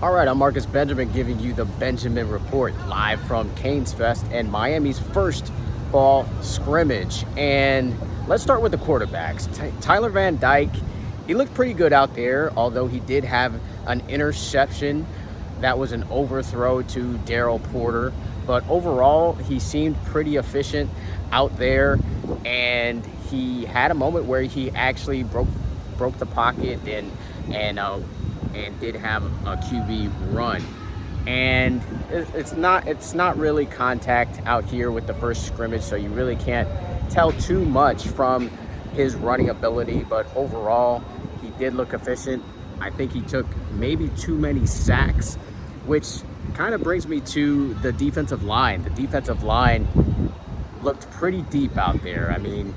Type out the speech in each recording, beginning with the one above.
All right, I'm Marcus Benjamin giving you the Benjamin Report live from Canes Fest and Miami's first fall scrimmage. And let's start with the quarterbacks. Tyler Van Dyke, he looked pretty good out there, although he did have an interception that was an overthrow to Daryl Porter. But overall, he seemed pretty efficient out there, and he had a moment where he actually broke the pocket and did have a QB run. And it's not really contact out here with the first scrimmage, so you really can't tell too much from his running ability. But overall, he did look efficient. I think he took maybe too many sacks, which kind of brings me to the defensive line. The defensive line looked pretty deep out there. I mean,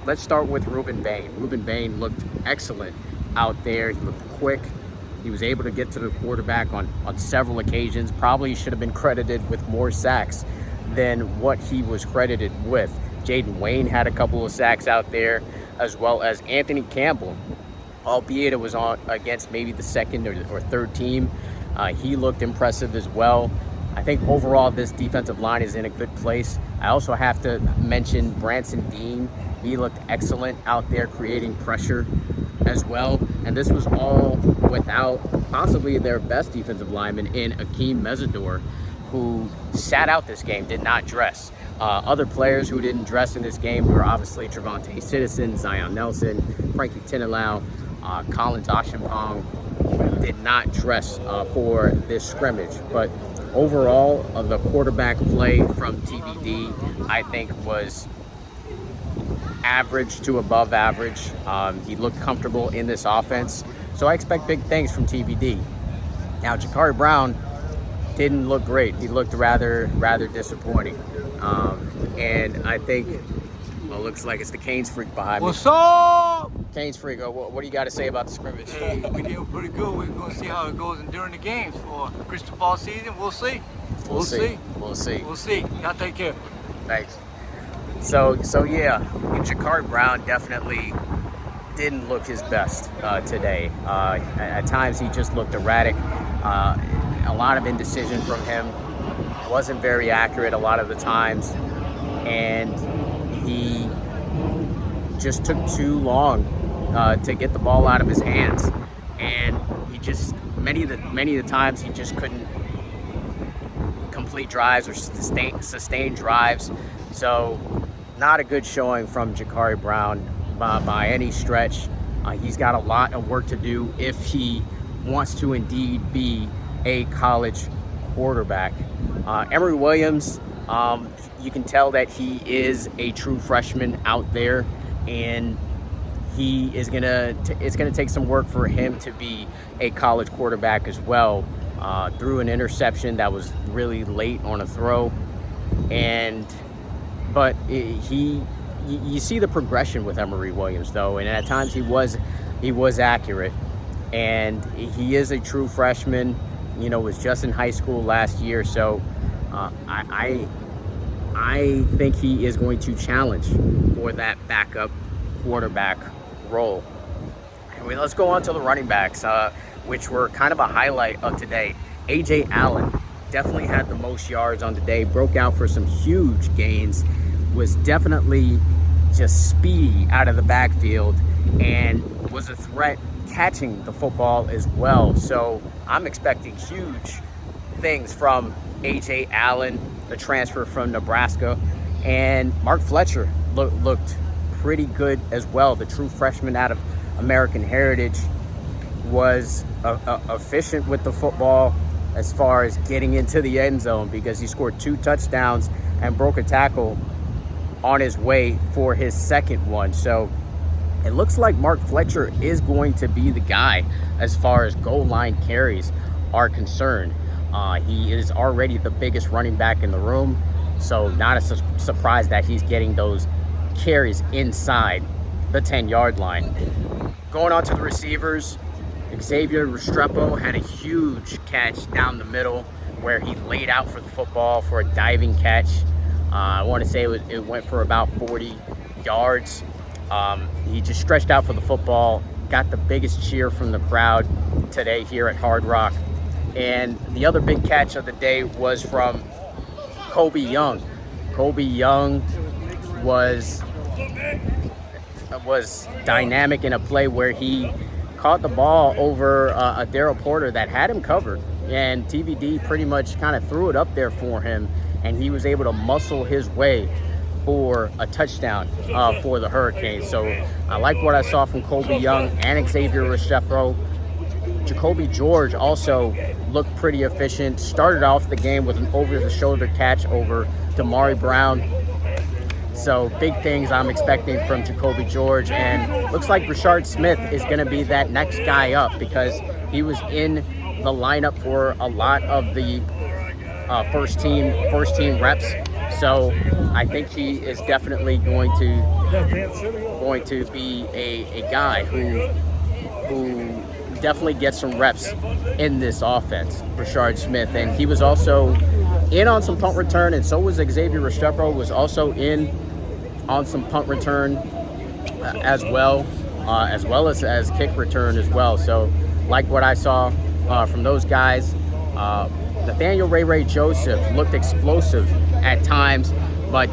let's start with Ruben Bain. Ruben Bain looked excellent out there. He looked quick. He was able to get to the quarterback on several occasions. Probably should have been credited with more sacks than what he was credited with. Jaden Wayne had a couple of sacks out there, as well as Anthony Campbell, albeit it was on against maybe the second or third team. He looked impressive as well. I think overall this defensive line is in a good place. I also have to mention Branson Dean. He looked excellent out there creating pressure as well. And this was all without possibly their best defensive lineman in Akeem Mesidor, who sat out this game, did not dress. Other players who didn't dress in this game were obviously Trevante Citizen, Zion Nelson, Frankie Tinilau, Collins Ashampong did not dress for this scrimmage. But overall, the quarterback play from TBD, I think, was average to above average. He looked comfortable in this offense, so I expect big things from TBD. Now, Jakari Brown didn't look great. He looked rather disappointing, and I think, well, it looks like it's the Canes freak behind me. What's up? Canes freak, what do you got to say about the scrimmage? Hey, we did pretty good. We're going to see how it goes during the games for crystal ball season. We'll see. We'll see. We'll see. Y'all take care. Thanks. So yeah, Jakari Brown definitely didn't look his best today. At times he just looked erratic. A lot of indecision from him. Wasn't very accurate a lot of the times, and he just took too long to get the ball out of his hands. And he just many of the times he just couldn't complete drives or sustain drives. So not a good showing from Jakari Brown by any stretch. He's got a lot of work to do if he wants to indeed be a college quarterback. Emory Williams, you can tell that he is a true freshman out there, and it's gonna take some work for him to be a college quarterback as well. Threw an interception that was really late on a throw, but you see the progression with Emory Williams though, and at times he was accurate, and he is a true freshman. Was just in high school last year, so I think he is going to challenge for that backup quarterback role. Anyway, let's go on to the running backs, which were kind of a highlight of today. A.J. Allen definitely had the most yards on the day, broke out for some huge gains, was definitely just speedy out of the backfield, and was a threat catching the football as well. So I'm expecting huge things from A.J. Allen, the transfer from Nebraska, and Mark Fletcher looked pretty good as well. The true freshman out of American Heritage was efficient with the football as far as getting into the end zone, because he scored 2 touchdowns and broke a tackle on his way for his second one. So it looks like Mark Fletcher is going to be the guy as far as goal line carries are concerned. He is already the biggest running back in the room, so not a surprise that he's getting those carries inside the 10-yard line. Going on to the receivers, Xavier Restrepo had a huge catch down the middle where he laid out for the football for a diving catch. I want to say it went for about 40 yards. He just stretched out for the football, got the biggest cheer from the crowd today here at Hard Rock. And the other big catch of the day was from Kobe Young. Kobe Young was dynamic in a play where he caught the ball over a Daryl Porter that had him covered, and TVD pretty much kind of threw it up there for him, and he was able to muscle his way for a touchdown for the Hurricanes. So I like what I saw from Kobe Young and Xavier Restrepo. Jacoby George also looked pretty efficient. Started off the game with an over-the-shoulder catch over Damari Brown. So big things I'm expecting from Jacoby George, and looks like Rashard Smith is going to be that next guy up because he was in the lineup for a lot of the first team reps. So I think he is definitely going to be a guy who definitely gets some reps in this offense, Rashard Smith. And he was also in on some punt return, and so was Xavier Restrepo, was also in on some punt return as well as kick return as well. So like what I saw from those guys. Nathaniel Ray Joseph looked explosive at times, but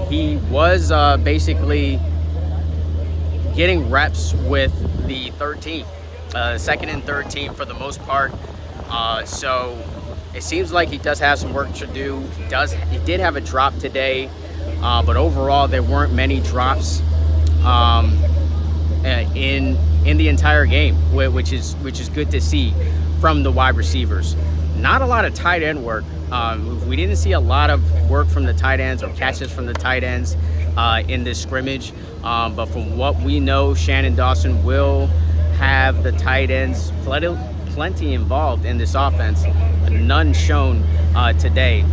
he was basically getting reps with the third team, second and third team for the most part. So it seems like he does have some work to do. He did have a drop today, but overall there weren't many drops in the entire game, which is good to see from the wide receivers. Not a lot of tight end work. We didn't see a lot of work from the tight ends or catches from the tight ends in this scrimmage. But from what we know, Shannon Dawson will have the tight ends plenty involved in this offense. None shown today.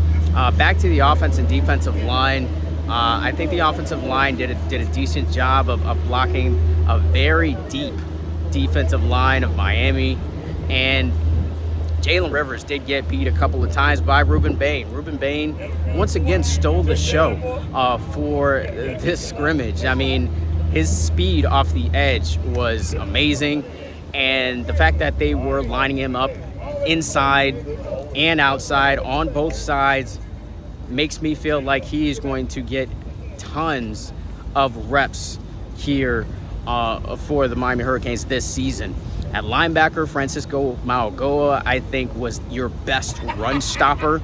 Back to the offense and defensive line. I think the offensive line did a decent job of blocking a very deep defensive line of Miami. And Jalen Rivers did get beat a couple of times by Ruben Bain. Ruben Bain once again stole the show for this scrimmage. I mean, his speed off the edge was amazing. And the fact that they were lining him up inside and outside on both sides makes me feel like he is going to get tons of reps here for the Miami Hurricanes this season. At linebacker, Francisco Mauigoa, I think, was your best run stopper.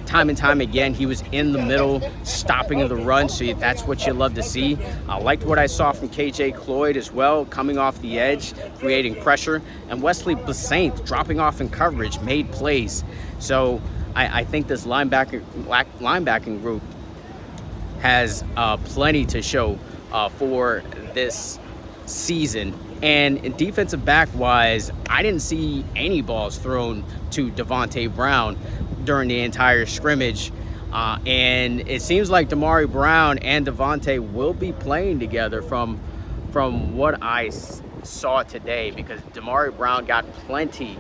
Time and time again, he was in the middle, stopping the run, so that's what you love to see. I liked what I saw from KJ Cloyd as well, coming off the edge, creating pressure, and Wesley Blasaint dropping off in coverage, made plays. So I think this linebacking group has plenty to show for this season. And defensive back-wise, I didn't see any balls thrown to Devontae Brown during the entire scrimmage. And it seems like Damari Brown and Devontae will be playing together from what I saw today, because Damari Brown got plenty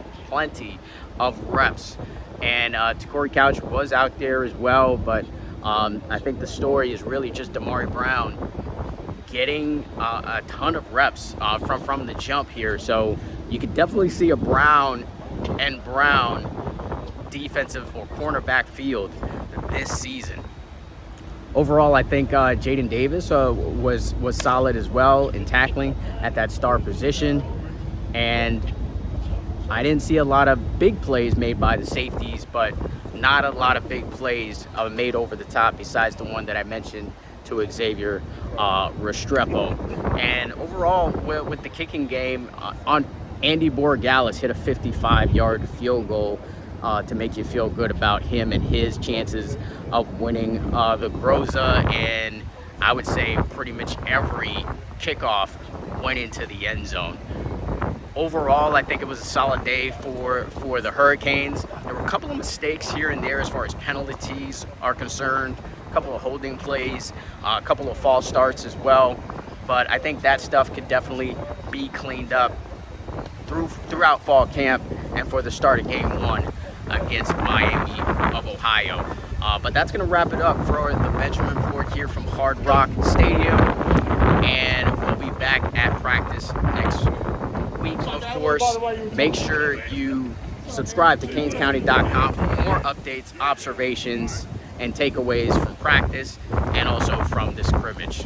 of reps. And Corey Couch was out there as well, but I think the story is really just Damari Brown getting a ton of reps from the jump here. So you could definitely see a Brown and Brown defensive or cornerback field this season. Overall, I think Jaden Davis was solid as well in tackling at that star position. And I didn't see a lot of big plays made by the safeties, but not a lot of big plays made over the top besides the one that I mentioned to Xavier Restrepo. And overall, with the kicking game, on Andy Borregales hit a 55-yard field goal to make you feel good about him and his chances of winning the Groza. And I would say pretty much every kickoff went into the end zone. Overall, I think it was a solid day for the Hurricanes. There were a couple of mistakes here and there as far as penalties are concerned, a couple of holding plays, a couple of false starts as well. But I think that stuff could definitely be cleaned up throughout fall camp and for the start of game 1 against Miami of Ohio. But that's going to wrap it up for the Benjamin Report here from Hard Rock Stadium. And we'll be back at practice next week, of course. Make sure you Subscribe to canescounty.com for more updates, observations, and takeaways from practice and also from this scrimmage.